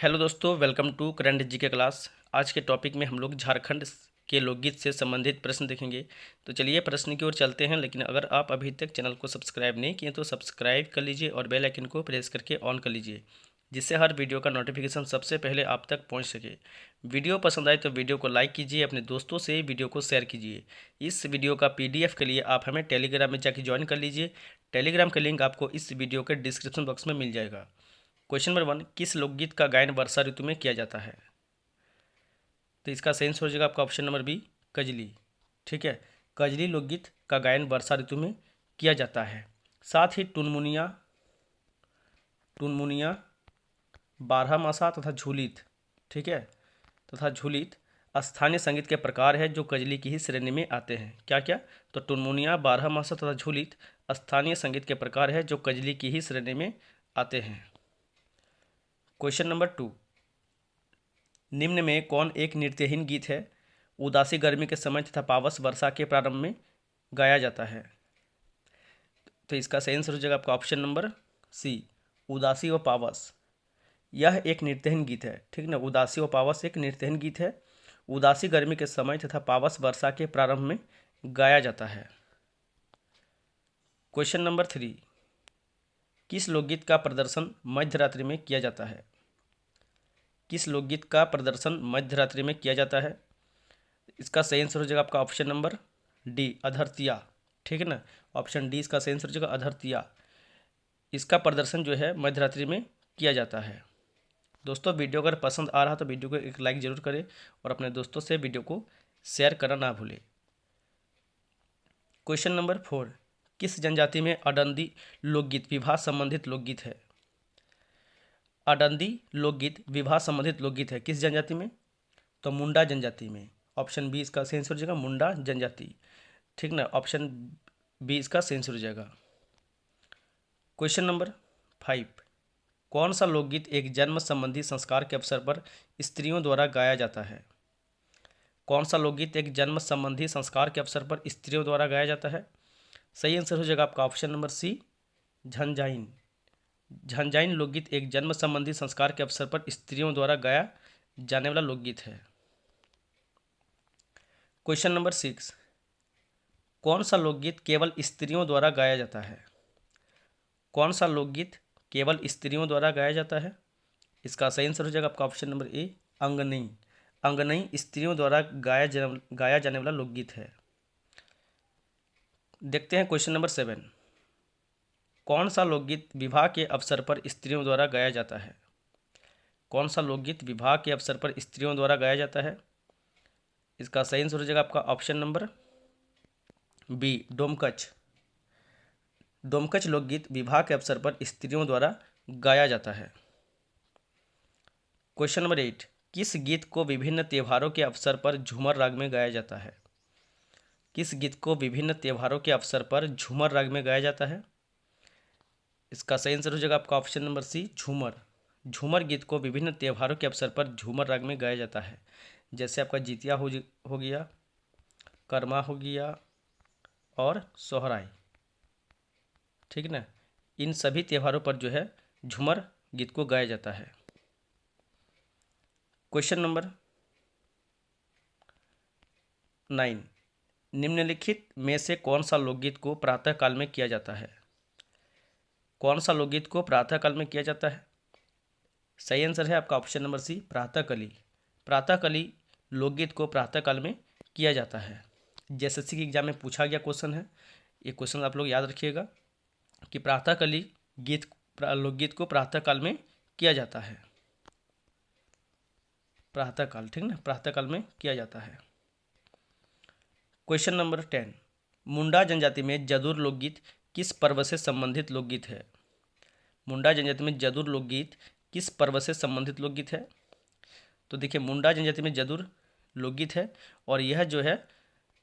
Hello दोस्तों, welcome to current GK class. आज के टॉपिक में हम लोग झारखंड के लोकगीत से संबंधित प्रश्न देखेंगे। तो चलिए प्रश्न की ओर चलते हैं। लेकिन अगर आप अभी तक चैनल को सब्सक्राइब नहीं किए तो सब्सक्राइब कर लीजिए और बेल आइकन को प्रेस करके ऑन कर लीजिए, जिससे हर वीडियो का नोटिफिकेशन सबसे पहले आप तक पहुंच सके। वीडियो पसंद आए तो वीडियो को लाइक कीजिए, अपने दोस्तों से वीडियो को शेयर कीजिए। इस वीडियो का PDF के लिए आप हमें टेलीग्राम में जाकर ज्वाइन कर लीजिए। टेलीग्राम का लिंक आपको इस वीडियो के डिस्क्रिप्शन बॉक्स में मिल जाएगा। क्वेश्चन नंबर 1, किस लोकगीत का गायन वर्षा ऋतु में किया जाता है? तो इसका सही आंसर हो जाएगा आपका ऑप्शन नंबर बी, कजली। ठीक है, कजली लोकगीत का गायन वर्षा ऋतु में किया जाता है। साथ ही टुनमुनिया, टुनमुनिया, बारहमासा तथा झूलित, ठीक है, तथा झूलित स्थानीय संगीत के प्रकार है जो कजली की ही श्रेणी में आते हैं। क्या क्या? तो टुनमुनिया, बारहमासा तथा झूलित स्थानीय संगीत के प्रकार है जो कजली की ही श्रेणी में आते हैं। क्वेश्चन नंबर 2, निम्न में कौन एक नृत्यहीन गीत है? उदासी गर्मी के समय तथा पावस वर्षा के प्रारंभ में गाया जाता है। तो इसका सही आंसर हो जाएगा आपका ऑप्शन नंबर सी, उदासी व पावस। यह एक नृत्यहीन गीत है, ठीक ना। उदासी व पावस एक नृत्यहीन गीत है। उदासी गर्मी के समय तथा पावस वर्षा के प्रारंभ में गाया जाता है। क्वेश्चन नंबर 3, किस लोकगीत का प्रदर्शन मध्यरात्रि में किया जाता है? किस लोकगीत का प्रदर्शन मध्यरात्रि में किया जाता है? इसका सही आंसर हो जाएगा आपका ऑप्शन नंबर डी, अधरतिया। ठीक है ना, ऑप्शन डी इसका सही आंसर हो जाएगा, अधरतिया। इसका प्रदर्शन जो है मध्यरात्रि में किया जाता है। दोस्तों, वीडियो अगर पसंद आ रहा तो वीडियो को एक लाइक जरूर करें और अपने दोस्तों से वीडियो को शेयर करना ना भूलें। क्वेश्चन नंबर 4, किस जनजाति में अडंदी लोकगीत विवाह संबंधित लोकगीत है? अडंदी लोकगीत विवाह संबंधित लोकगीत है किस जनजाति में? तो मुंडा जनजाति में। ऑप्शन बी इसका सही आंसर हो जाएगा, मुंडा जनजाति। ठीक ना, ऑप्शन बी इसका सही आंसर हो जाएगा। क्वेश्चन नंबर 5, कौन सा लोकगीत एक जन्म संबंधी संस्कार के अवसर पर स्त्रियों द्वारा गाया जाता है? कौन सा लोकगीत एक जन्म संबंधी संस्कार के अवसर पर स्त्रियों द्वारा गाया जाता है? सही आंसर हो जाएगा आपका ऑप्शन नंबर सी, झंझाइन। झंझाइन लोकगीत एक जन्म संबंधी संस्कार के अवसर पर स्त्रियों द्वारा गाया जाने वाला लोकगीत है। क्वेश्चन नंबर 6, कौन सा लोकगीत केवल स्त्रियों द्वारा गाया जाता है? कौन सा लोकगीत केवल स्त्रियों द्वारा गाया जाता है? इसका सही आंसर हो जाएगा आपका ऑप्शन नंबर ए, अंगनई। अंगनई स्त्रियों द्वारा गाया जाने वाला लोकगीत है। देखते हैं क्वेश्चन नंबर 7, कौन सा लोकगीत विवाह के अवसर पर स्त्रियों द्वारा गाया जाता है? कौन सा लोकगीत विवाह के अवसर पर स्त्रियों द्वारा गाया जाता है? इसका सही आंसर हो जाएगा आपका option number B, Domkach. Domkach लोकगीत विवाह के अवसर पर स्त्रियों द्वारा गाया जाता है। क्वेश्चन नंबर 8, किस गीत को विभिन्न त्योहारों के अवसर पर झूमर राग में गाया जाता है? किस गीत को विभिन्न त्योहारों के अवसर पर झूमर राग में गाया जाता है? इसका सही आंसर हो जाएगा आपका ऑप्शन नंबर सी, झूमर। झूमर गीत को विभिन्न त्योहारों के अवसर पर झूमर राग में गाया जाता है। जैसे आपका जितिया हो गया, कर्मा हो गया और सोहराई। ठीक ना, इन सभी त्योहारों पर जो है झूमर गीत को गाया जाता है। क्वेश्चन नंबर 9, निम्नलिखित में से कौन सा लोकगीत को प्रातःकाल में किया जाता है? कौन सा लोकगीत को प्रातःकाल में किया जाता है? सही आंसर है आपका ऑप्शन नंबर सी, प्रातःकली। प्रातःकली लोकगीत को प्रातःकाल में किया जाता है। JSSC के एग्जाम में पूछा गया क्वेश्चन है, ये क्वेश्चन आप लोग याद रखिएगा कि प्रातःकाली लोकगीत को प्रातःकाल में किया जाता है। प्रातःकाल, ठीक ना, प्रातःकाल में किया जाता है। क्वेश्चन नंबर 10, मुंडा जनजाति में जदुर लोकगीत किस पर्व से संबंधित लोकगीत है? मुंडा जनजाति में जदुर लोकगीत किस पर्व से संबंधित लोकगीत है? तो देखिए, मुंडा जनजाति में जदुर लोकगीत है और यह जो है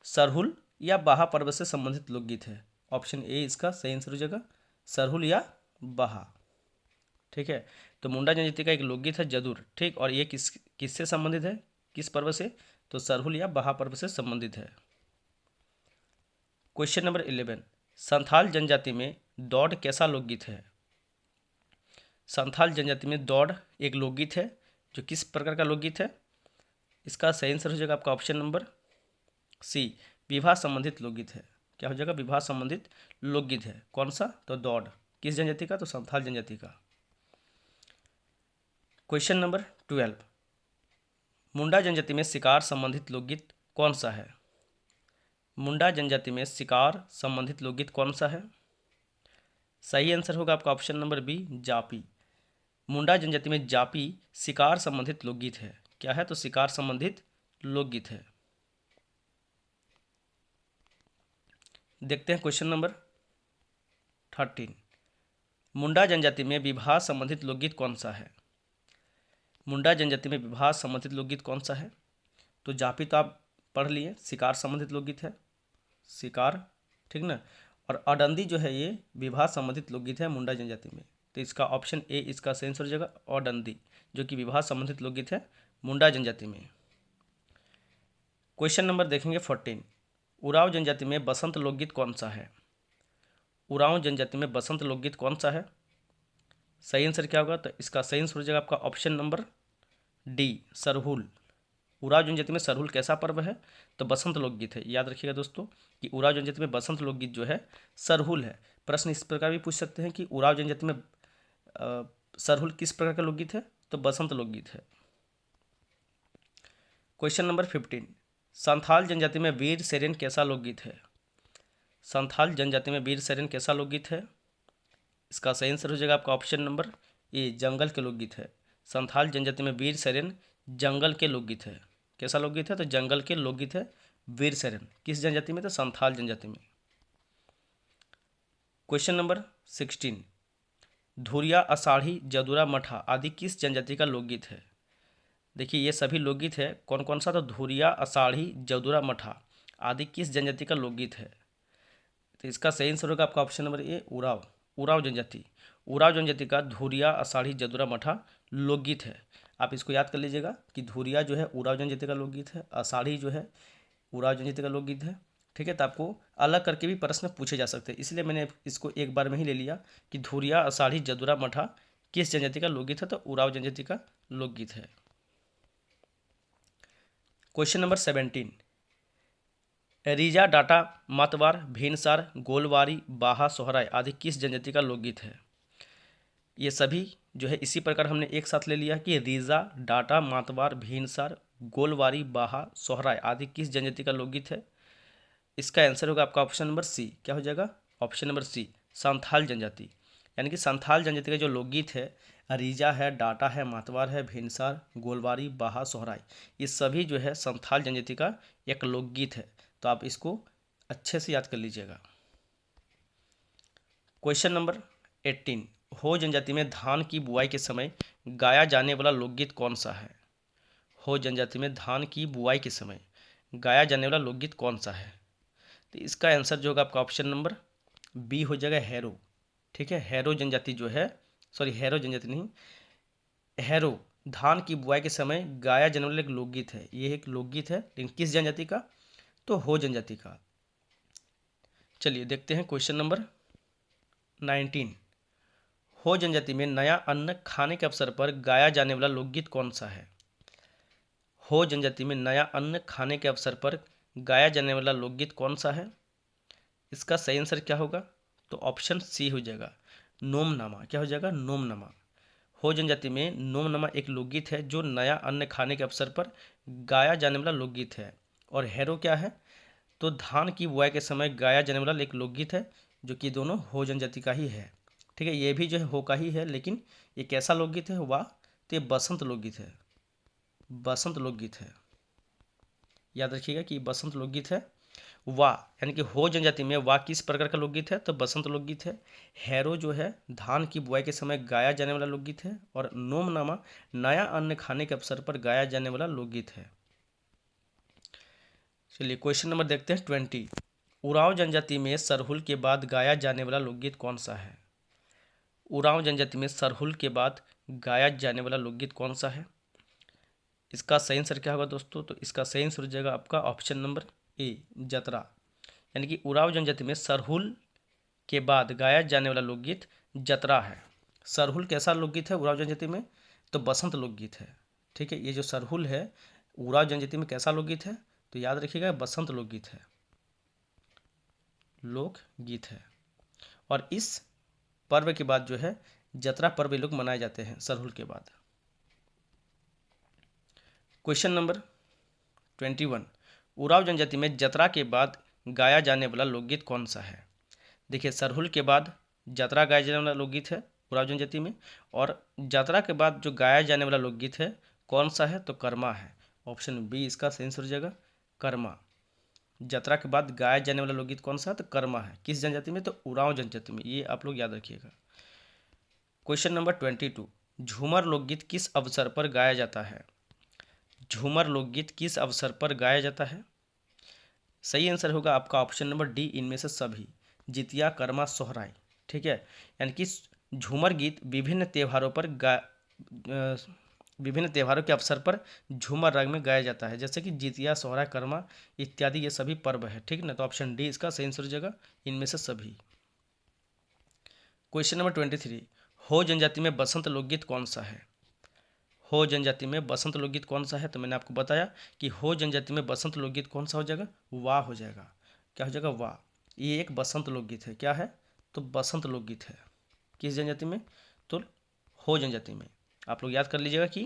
सरहुल या बाहा पर्व से संबंधित लोकगीत है। ऑप्शन ए इसका सही आंसर हो जाएगा, सरहुल या बाहा। ठीक है, तो मुंडा जनजाति का एक लोकगीत है जदुर, ठीक, और ये किससे संबंधित है, किस पर्व से? तो सरहुल या बाहा पर्व से संबंधित है। क्वेश्चन नंबर 11, संथाल जनजाति में दौड़ कैसा लोकगीत है? संथाल जनजाति में दौड़ एक लोकगीत है जो किस प्रकार का लोकगीत है? इसका सही आंसर हो जाएगा आपका ऑप्शन नंबर सी, विवाह संबंधित लोकगीत है। क्या हो जाएगा? विवाह संबंधित लोकगीत है। कौन सा? तो दौड़। किस जनजाति का? तो संथाल जनजाति का। क्वेश्चन नंबर 12, मुंडा जनजाति में शिकार संबंधित लोकगीत कौन सा है? मुंडा जनजाति में शिकार संबंधित लोकगीत कौन सा है? सही आंसर होगा आपका ऑप्शन नंबर बी, जापी। मुंडा जनजाति में जापी शिकार संबंधित लोकगीत है। क्या है? तो शिकार संबंधित लोकगीत है। देखते हैं क्वेश्चन नंबर 13, मुंडा जनजाति में विवाह संबंधित लोकगीत कौन सा है? मुंडा जनजाति में विवाह संबंधित लोकगीत कौन सा है? तो जापी तो आप पढ़ लिए, शिकार संबंधित लोकगीत है, शिकार, ठीक ना। और अडंदी जो है ये विवाह संबंधित लोकगीत है मुंडा जनजाति में। तो इसका ऑप्शन ए इसका सही आंसर हो जाएगा, अडंदी, जो कि विवाह संबंधित लोकगीत है मुंडा जनजाति में। क्वेश्चन नंबर देखेंगे 14, उरांव जनजाति में बसंत लोकगीत कौन सा है? उरांव जनजाति में बसंत लोकगीत कौन सा है? सही आंसर क्या होगा? तो इसका सही आंसर हो जाएगा आपका option number D, Sarhul. Oraon जनजाति में सरहुल कैसा पर्व है? तो बसंत लोकगीत है। याद रखिएगा दोस्तों कि उरांव जनजाति में बसंत लोकगीत जो है सरहुल है। प्रश्न इस प्रकार भी पूछ सकते हैं कि उरांव जनजाति में सरहुल किस प्रकार का लोकगीत है? तो बसंत लोकगीत है। क्वेश्चन नंबर 15, संथाल जनजाति में वीर सेरेन कैसा लोकगीत है? संथाल जनजाति में वीर सेरेन कैसा लोकगीत है? इसका सही आंसर हो जाएगा आपका ऑप्शन नंबर ए, जंगल के लोकगीत है। संथाल जनजाति में वीर सेरेन जंगल के लोकगीत है। कैसा लोकगीत है? तो जंगल के लोकगीत है वीर सेरेन। किस जनजाति में? तो संथाल जनजाति में। क्वेश्चन नंबर 16, धुरिया, अषाढ़ी, जदुरा, मठा आदि किस जनजाति का लोकगीत है? देखिए ये सभी लोकगीत है। कौन कौन सा? तो धुरिया, अषाढ़ी, जदुरा, मठा आदि किस जनजाति का लोकगीत है? तो इसका सही आंसर होगा आपका option number A, Oraon. Oraon जनजाति, उराव जनजाति का धुरिया, अषाढ़ी, जदुरा, मठा लोकगीत है। आप इसको याद कर लीजिएगा कि धुरिया जो है उराव जनजाति का लोकगीत है, अषाढ़ी जो है उराव जनजाति का लोकगीत है, ठीक है। तो आपको अलग करके भी प्रश्न पूछे जा सकते हैं, इसलिए मैंने इसको एक बार में ही ले लिया कि धुरिया, अषाढ़ी, जदुरा, मठा किस जनजाति का लोकगीत है? तो उराव जनजाति का लोकगीत है। क्वेश्चन नंबर 17, रीजा, डाटा, मतवार, भीनसार, गोलवारी, बाहा, सोहराय आदि किस जनजाति का लोकगीत है? ये सभी जो है इसी प्रकार हमने एक साथ ले लिया कि रीजा, डाटा, मातवार, भीनसार, गोलवारी, बाहा, सोहराय आदि किस जनजाति का लोकगीत है? इसका आंसर होगा आपका ऑप्शन नंबर सी। क्या हो जाएगा? ऑप्शन नंबर सी, संथाल जनजाति। यानी कि संथाल जनजाति का जो लोकगीत है, रीजा है, डाटा है, मातवार है, भीनसार, गोलवारी, बाहा, सोहराय, ये सभी जो है संथाल जनजाति का एक लोकगीत है। तो आप इसको अच्छे से याद कर लीजिएगा। क्वेश्चन नंबर 18, हो जनजाति में धान की बुआई के समय गाया जाने वाला लोकगीत कौन सा है? हो जनजाति में धान की बुआई के समय गाया जाने वाला लोकगीत कौन सा है? तो इसका आंसर जो होगा आपका ऑप्शन नंबर बी हो जाएगा, हैरो। ठीक है, हैरो जनजाति जो है, सॉरी हैरो जनजाति नहीं, हैरो धान की बुआई के समय गाया जाने वाला एक लोकगीत है। ये एक लोकगीत है, लेकिन किस जनजाति का? तो हो जनजाति का। चलिए देखते हैं क्वेश्चन नंबर 19, हो जनजाति में नया अन्न खाने के अवसर पर गाया जाने वाला लोकगीत कौन सा है? हो जनजाति में नया अन्न खाने के अवसर पर गाया जाने वाला लोकगीत कौन सा है? इसका सही आंसर क्या होगा? तो ऑप्शन सी हो जाएगा, नोमनामा। क्या हो जाएगा? नोमनामा। हो जनजाति में नोमनामा एक लोकगीत है जो नया अन्न खाने के अवसर पर गाया जाने वाला लोकगीत है। और हैरो क्या है? तो धान की बुआई के समय गाया जाने वाला एक लोकगीत है, जो कि दोनों हो जनजाति का ही है। ठीक है, ये भी जो है हो का ही है, लेकिन ये कैसा लोकगीत है? वाह, तो ये बसंत लोकगीत है, बसंत लोकगीत है। याद रखिएगा कि बसंत लोकगीत है। वाह यानी कि हो जनजाति में वाह किस प्रकार का लोकगीत है? तो बसंत लोकगीत है। हैरो जो है धान की बुआई के समय गाया जाने वाला लोकगीत है। और नोमनामा नया अन्न खाने के अवसर पर गाया जाने वाला लोकगीत है। चलिए क्वेश्चन नंबर देखते हैं 20, उरांव जनजाति में सरहुल के बाद गाया जाने वाला लोकगीत कौन सा है? उरांव जनजाति में सरहुल के बाद गाया जाने वाला लोकगीत कौन सा है? इसका सही आंसर क्या होगा दोस्तों? तो इसका सही आंसर हो जाएगा आपका ऑप्शन नंबर ए, जतरा। यानी कि उरांव जनजाति में सरहुल के बाद गाया जाने वाला लोकगीत जतरा है। सरहुल कैसा लोकगीत है उरांव जनजाति में? तो बसंत लोकगीत है। ठीक है। ये जो सरहुल है उराव जनजाति में कैसा लोकगीत है, तो याद रखिएगा बसंत लोकगीत है, लोकगीत है। और इस पर्व के बाद जो है जतरा पर्व ये लोग मनाए जाते हैं सरहुल के बाद। क्वेश्चन नंबर 21, उराव जनजाति में जतरा के बाद गाया जाने वाला लोकगीत कौन सा है। देखिए सरहुल के बाद जतरा गाया जाने वाला लोकगीत है उराव जनजाति में, और जतरा के बाद जो गाया जाने वाला लोकगीत है कौन सा है, तो कर्मा है। ऑप्शन बी इसका सही आंसर हो जाएगा, कर्मा। जतरा के बाद गाया जाने वाला लोकगीत कौन सा है, तो कर्मा है। किस जनजाति में, तो उराव जनजाति में। ये आप लोग याद रखिएगा। क्वेश्चन नंबर 22, झूमर लोकगीत किस अवसर पर गाया जाता है। झूमर लोकगीत किस अवसर पर गाया जाता है। सही आंसर होगा आपका ऑप्शन नंबर डी, इनमें से सभी, जितिया, कर्मा, सोहराय। ठीक है, यानी कि झूमर गीत विभिन्न त्योहारों पर विभिन्न त्योहारों के अवसर पर झूमर राग में गाया जाता है, जैसे कि जितिया, सोहराय, कर्मा इत्यादि, ये सभी पर्व है। ठीक है ना, तो ऑप्शन डी इसका सही आंसर हो जाएगा, इनमें से सभी। क्वेश्चन नंबर 23, हो जनजाति में बसंत लोकगीत कौन सा है। हो जनजाति में बसंत लोकगीत कौन सा है, तो मैंने आपको बताया कि हो जनजाति में बसंत लोकगीत कौन सा हो जाएगा, वाह हो जाएगा। क्या हो जाएगा, वाह। ये एक बसंत लोकगीत है। क्या है, तो बसंत लोकगीत है। किस जनजाति में, तो हो जनजाति में। आप लोग याद कर लीजिएगा कि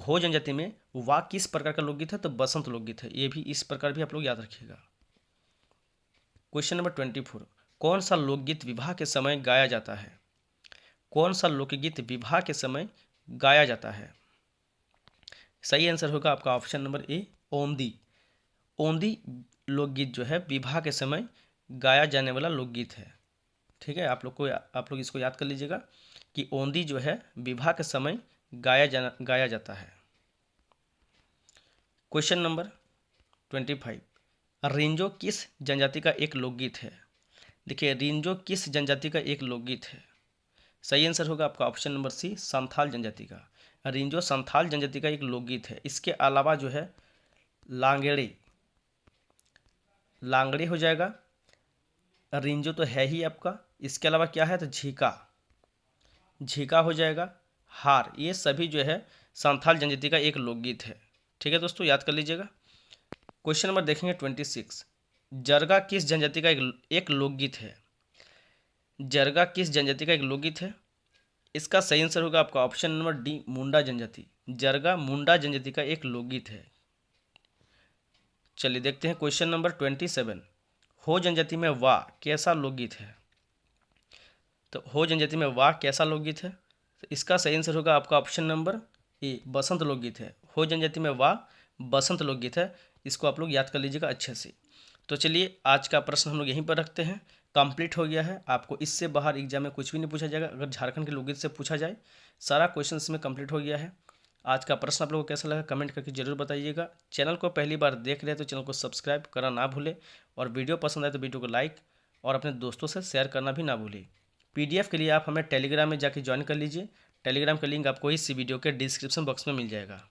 हो जनजाति में वाह किस प्रकार का लोकगीत है, तो बसंत लोकगीत है। ये भी इस प्रकार भी आप लोग याद रखिएगा। क्वेश्चन नंबर 24, कौन सा लोकगीत विवाह के समय गाया जाता है। कौन सा लोकगीत विवाह के समय गाया जाता है। सही आंसर होगा आपका ऑप्शन नंबर ए, ओंदी। ओंदी लोकगीत जो है विवाह के समय गाया जाने वाला लोकगीत है। ठीक है, आप लोग इसको याद कर लीजिएगा कि ओंदी जो है विवाह के समय गाया जाता है। क्वेश्चन नंबर 25, रिंजो किस जनजाति का एक लोकगीत है। देखिए रिंजो किस जनजाति का एक लोकगीत है। सही आंसर होगा आपका ऑप्शन नंबर सी, संथाल जनजाति का। रिंजो संथाल जनजाति का एक लोकगीत है। इसके अलावा जो है लांगड़े हो जाएगा, रिंजो तो है ही आपका। इसके अलावा क्या है, तो झीका हो जाएगा, हार। ये सभी जो है संथाल जनजाति का एक लोकगीत है। ठीक है दोस्तों, याद कर लीजिएगा। क्वेश्चन नंबर देखेंगे 26, जरगा किस जनजाति का एक लोकगीत है। जरगा किस जनजाति का एक लोकगीत है। इसका सही आंसर होगा आपका ऑप्शन नंबर डी, मुंडा जनजाति। जरगा मुंडा जनजाति का एक लोकगीत है। चलिए देखते हैं क्वेश्चन नंबर 27, हो जनजाति में वाह कैसा लोकगीत है। तो हो जनजाति में वाह कैसा लोकगीत है, तो इसका सही आंसर होगा आपका ऑप्शन नंबर ए, बसंत लोकगीत है। हो जनजाति में वाह बसंत लोकगीत है। इसको आप लोग याद कर लीजिएगा अच्छे से। तो चलिए आज का प्रश्न हम लोग यहीं पर रखते हैं, कंप्लीट हो गया है। आपको इससे बाहर एग्जाम में कुछ भी नहीं पूछा जाएगा। अगर झारखंड के लोकगीत से पूछा जाए, सारा क्वेश्चन इसमें कंप्लीट हो गया है। आज का प्रश्न आप लोगों को कैसा लगा कमेंट करके जरूर बताइएगा। चैनल को पहली बार देख रहे हैं तो चैनल को सब्सक्राइब करना ना भूलें, और वीडियो पसंद आए तो वीडियो को लाइक और अपने दोस्तों से शेयर करना भी ना भूलें। PDF के लिए आप हमें टेलीग्राम में जाके ज्वाइन कर लीजिए। टेलीग्राम का लिंक आपको इस वीडियो के डिस्क्रिप्शन बॉक्स में मिल जाएगा।